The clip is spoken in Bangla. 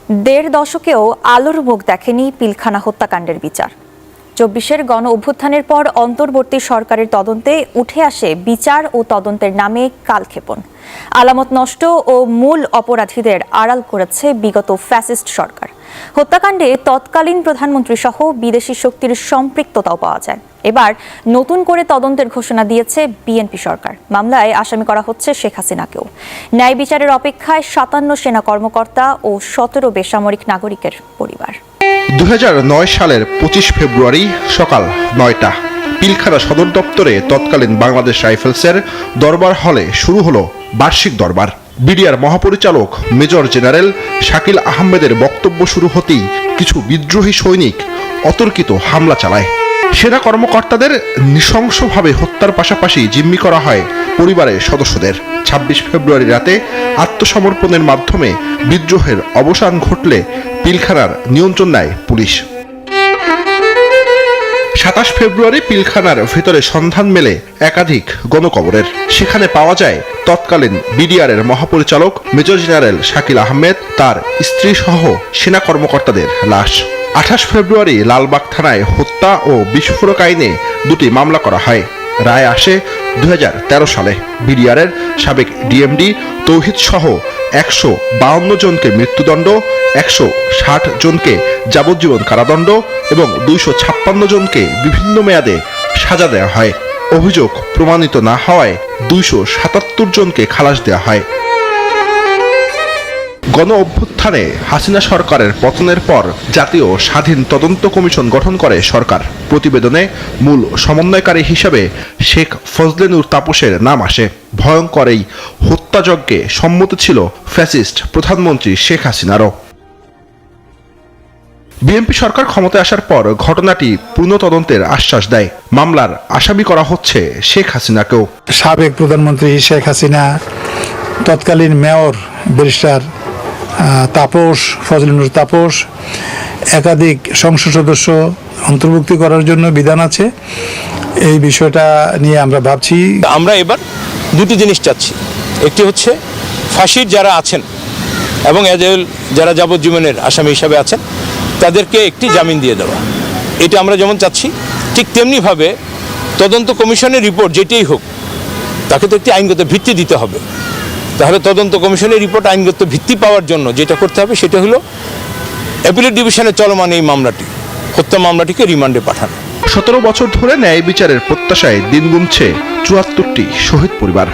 দেড় দশকেও আলোর মুখ দেখেনি পিলখানা হত্যাকাণ্ডের বিচার। ২৪-এর গণ অভ্যুত্থানের পর অন্তর্বর্তী সরকারের তদন্তে উঠে আসে বিচার ও তদন্তের নামে কালক্ষেপণ। আলামত নষ্ট ও মূল অপরাধীদের আড়াল করেছে বিগত ফ্যাসিস্ট সরকার। হত্যাকাণ্ডে তৎকালীন প্রধানমন্ত্রী সহ বিদেশি শক্তির সম্পৃক্ততাও পাওয়া যায়। এবার নতুন করে তদন্তের ঘোষণা দিয়েছে বিএনপি সরকার। মামলায় আসামি করা হচ্ছে শেখ হাসিনাকেও। ন্যায় বিচারের অপেক্ষায় ৫৭ সেনা কর্মকর্তা ও ১৭ বেসামরিক নাগরিকের পরিবার। ২০০৯ সালের ২৫ ফেব্রুয়ারি সকাল ৯টা পিলখানা সদর দপ্তরে তৎকালীন বাংলাদেশ রাইফেলসের দরবার হলে শুরু হলো বার্ষিক দরবার। বিডিআর মহাপরিচালক মেজর জেনারেল শাকিল আহমেদের বক্তব্য শুরু হতেই কিছু বিদ্রোহী সৈনিক অতর্কিত হামলা চালায়। সেনা কর্মকর্তাদের নৃশংসভাবে হত্যার পাশাপাশি জিম্মি করা হয় পরিবারের সদস্যদের। ২৬ ফেব্রুয়ারি রাতে আত্মসমর্পণের মাধ্যমে বিদ্রোহের অবসান ঘটলে পিলখানার নিয়ন্ত্রণ নেয় পুলিশ। ২৭ ফেব্রুয়ারি পিলখানার ভেতরে সন্ধান মেলে একাধিক গণকবরের। সেখানে পাওয়া যায় তৎকালীন বিডিআরের মহাপরিচালক মেজর জেনারেল শাকিল আহমেদ, তার স্ত্রী সহ সেনা কর্মকর্তাদের লাশ। ২৮ ফেব্রুয়ারি লালবাগ থানায় হত্যা ও বিস্ফোরক আইনে দুটি মামলা করা হয়। রায় আসে ২০১৩ সালে। বিডিআরের সাবেক ডিএমডি তৌহিদ সহ ১৫২ জনকে মৃত্যুদণ্ড, ১৬০ জনকে যাবজ্জীবন কারাদণ্ড এবং ২৫৬ জনকে বিভিন্ন মেয়াদে সাজা দেওয়া হয়। অভিযোগ প্রমাণিত না হওয়ায় ২৭৭ জনকে খালাস দেওয়া হয়। গণ অভ্যুত্থানে হাসিনা সরকারের পতনের পর জাতীয় স্বাধীন তদন্ত কমিশন গঠন করে সরকার। প্রতিবেদনে মূল সমন্বয়কারী হিসেবে শেখ ফজলে নূর তাপসের নাম আসে। ভয়ঙ্কর এই হত্যাযজ্ঞে সম্মতি ছিল ফ্যাসিস্ট প্রধানমন্ত্রী শেখ হাসিনারও। বিএনপি সরকার ক্ষমতায় আসার পর ঘটনাটি পূর্ণ তদন্তের আশ্বাস দেয়। মামলার আসামি করা হচ্ছে শেখ হাসিনাকেও। সাবেক প্রধানমন্ত্রী শেখ হাসিনা, তৎকালীন মেয়র ব্যারিস্টার তাপস, ফজলে নূর তাপস, একাধিক সংসদ সদস্য অন্তর্ভুক্তি করার জন্য বিধান আছে। এই বিষয়টা নিয়ে আমরা ভাবছি। আমরা এবার দুটি জিনিস চাচ্ছি। একটি হচ্ছে ফাঁসির যারা আছেন এবং যারা যাবজ্জীবনের আসামি হিসাবে আছেন তাদেরকে একটি জামিন দিয়ে দেওয়া। এটা আমরা যেমন চাচ্ছি, ঠিক তেমনিভাবে তদন্ত কমিশনের রিপোর্ট যেটাই হোক তাকে তো একটি আইনগত ভিত্তি দিতে হবে। তাহলে তদন্ত কমিশনের রিপোর্ট আইনগত ভিত্তি পাওয়ার জন্য যেটা করতে হবে সেটা হলো অ্যাপিলেট ডিভিশনে চলমান এই মামলাটি, হত্যা মামলাটিকে রিমান্ডে পাঠানো। ১৭ বছর ধরে ন্যায় বিচারের প্রত্যাশায় দিন গুনছে ৭৪টি শহীদ পরিবার।